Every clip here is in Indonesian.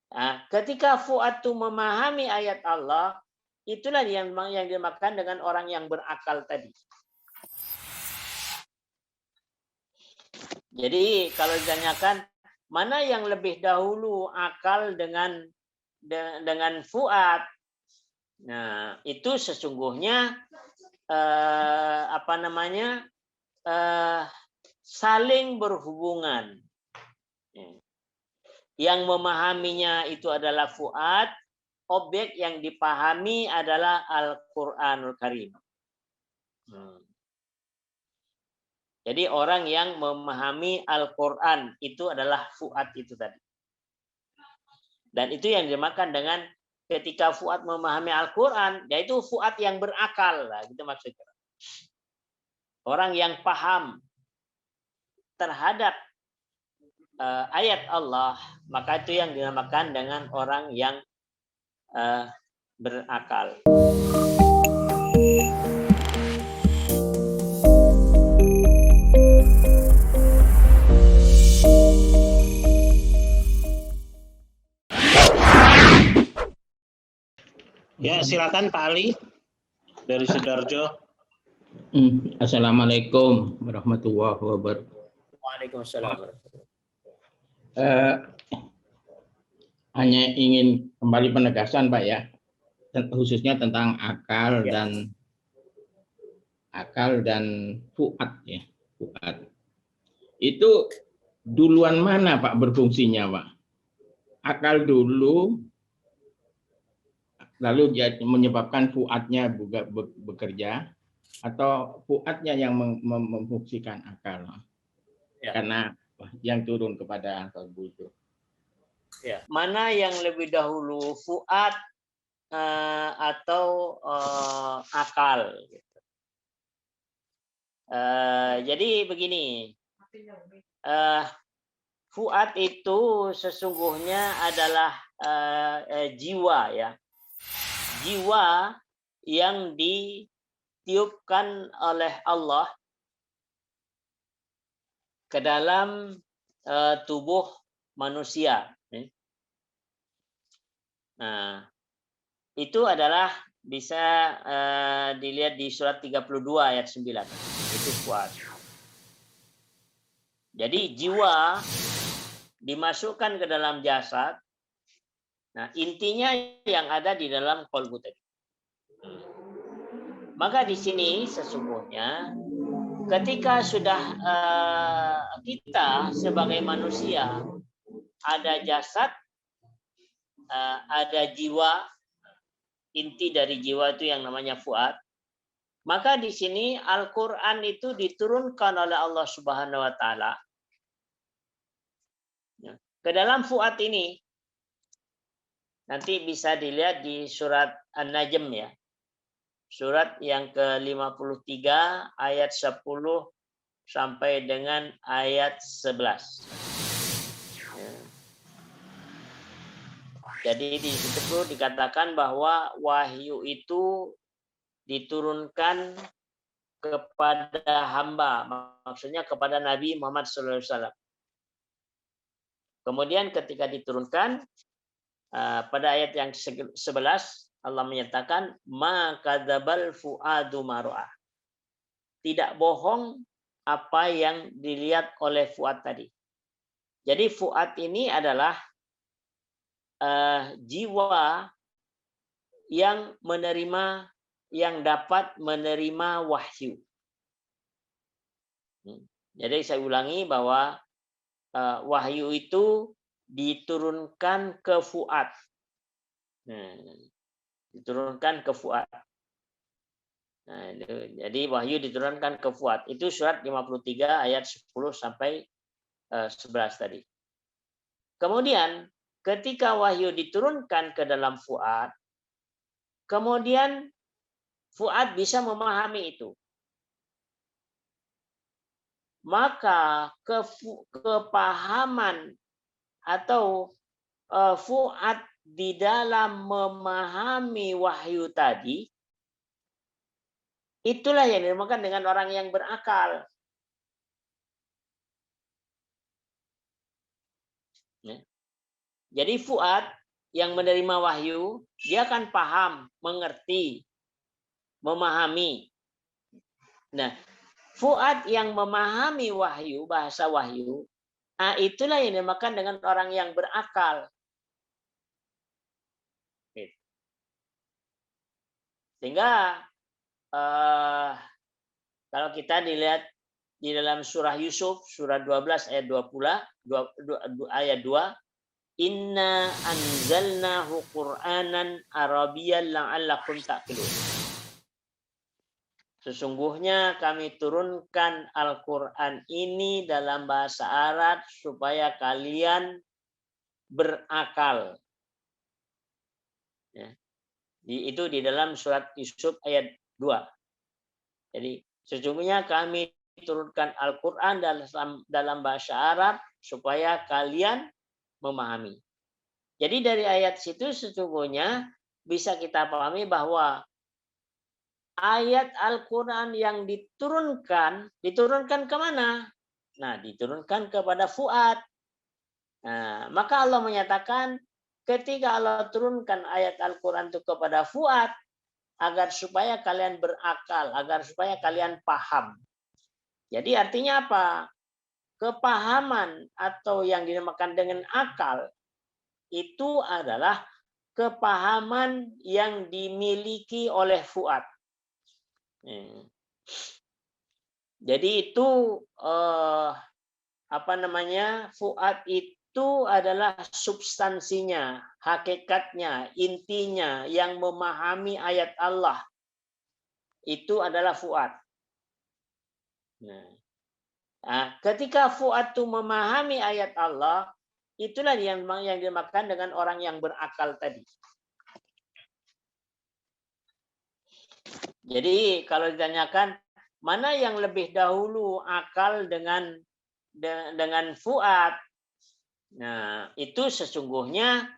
Nah, ketika fuad itu memahami ayat Allah, itulah yang dimakan dengan orang yang berakal tadi. Jadi kalau ditanyakan mana yang lebih dahulu akal dengan fuad, nah itu sesungguhnya saling berhubungan. Yang memahaminya itu adalah fuad, objek yang dipahami adalah Al-Qur'anul Karim. Jadi orang yang memahami Al-Quran itu adalah fuad itu tadi. Dan itu yang dimakan dengan ketika fuad memahami Al-Quran, yaitu fuad yang berakal. Lah, gitu maksudnya. Orang yang paham terhadap ayat Allah, maka itu yang dinamakan dengan orang yang berakal. Ya, silakan Pak Ali dari Sidoarjo. Assalamualaikum warahmatullahi wabarakatuh. Waalaikumsalam. Hanya ingin kembali penegasan Pak ya, khususnya tentang akal dan fuad ya. Fuad. Itu duluan mana Pak berfungsinya Pak? Akal dulu, lalu menyebabkan fuadnya juga bekerja, atau fuadnya yang memfungsikan akal ya. Karena yang turun kepada kalbu itu ya. Mana yang lebih dahulu, fuad atau akal gitu. Jadi begini, fuad itu sesungguhnya adalah jiwa ya, jiwa yang ditiupkan oleh Allah ke dalam tubuh manusia. Nah, itu adalah bisa dilihat di surat 32 ayat 9. Itu fuad. Jadi jiwa dimasukkan ke dalam jasad. Nah, intinya yang ada di dalam qalbu tadi. Maka di sini sesungguhnya ketika sudah kita sebagai manusia ada jasad, ada jiwa, inti dari jiwa itu yang namanya fuad. Maka di sini Al-Quran itu diturunkan oleh Allah Subhanahu Wa Taala ke dalam fuad ini. Nanti bisa dilihat di surat An-Najm ya. Surat yang ke-53 ayat 10 sampai dengan ayat 11. Jadi di situ dikatakan bahwa wahyu itu diturunkan kepada hamba, maksudnya kepada Nabi Muhammad SAW. Kemudian ketika diturunkan pada ayat yang 11 Allah menyatakan ma kadzabal fuadu mar'ah. Tidak bohong apa yang dilihat oleh fuad tadi. Jadi fuad ini adalah jiwa yang menerima, yang dapat menerima wahyu. Jadi saya ulangi bahwa wahyu itu diturunkan ke fuad. Diturunkan ke fuad. Nah, jadi wahyu diturunkan ke fuad. Itu surat 53 ayat 10 sampai 11 tadi. Kemudian ketika wahyu diturunkan ke dalam fuad, kemudian fuad bisa memahami itu. Maka kepahaman atau fuad di dalam memahami wahyu tadi, itulah yang dinamakan dengan orang yang berakal. Jadi fuad yang menerima wahyu, dia akan paham, mengerti, memahami. Nah, fuad yang memahami wahyu, bahasa wahyu, itulah yang dinamakan dengan orang yang berakal. Sehingga kalau kita dilihat di dalam surah Yusuf, surah 12 ayat 20, ayat 2, Inna anzalnahu Qur'anan Arabiyyan la'allakum ta'qilun. Sesungguhnya kami turunkan Al-Quran ini dalam bahasa Arab supaya kalian berakal. Ya. Itu di dalam surat Yusuf ayat 2. Jadi sesungguhnya kami turunkan Al-Quran dalam bahasa Arab supaya kalian memahami. Jadi dari ayat situ sesungguhnya bisa kita pahami bahwa ayat Al-Quran yang diturunkan kemana? Nah, diturunkan kepada fuad. Nah, maka Allah menyatakan ketika Allah turunkan ayat Al-Quran itu kepada fuad, agar supaya kalian berakal, agar supaya kalian paham. Jadi artinya apa? Kepahaman atau yang dinamakan dengan akal itu adalah kepahaman yang dimiliki oleh fuad. Jadi itu fuad itu adalah substansinya, hakikatnya, intinya yang memahami ayat Allah. Itu adalah fuad. Nah, ketika fuad itu memahami ayat Allah, itulah yang dimaksud dengan orang yang berakal tadi. Jadi kalau ditanyakan mana yang lebih dahulu akal dengan fuad, nah itu sesungguhnya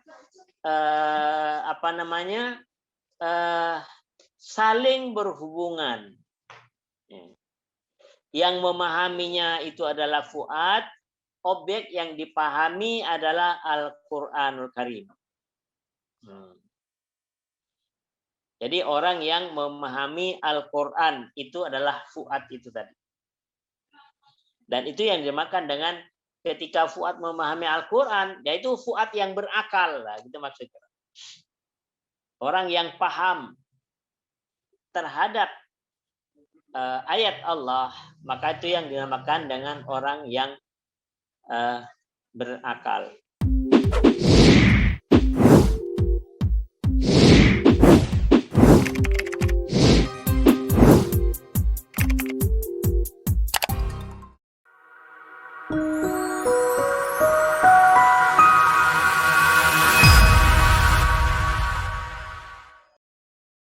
saling berhubungan. Yang memahaminya itu adalah fuad, objek yang dipahami adalah Al-Qur'anul Karim. Jadi orang yang memahami Al-Qur'an itu adalah fuad itu tadi. Dan itu yang dimakan dengan ketika fuad memahami Al-Qur'an, yaitu fuad yang berakal, lah, gitu maksudnya. Orang yang paham terhadap ayat Allah, maka itu yang dinamakan dengan orang yang berakal.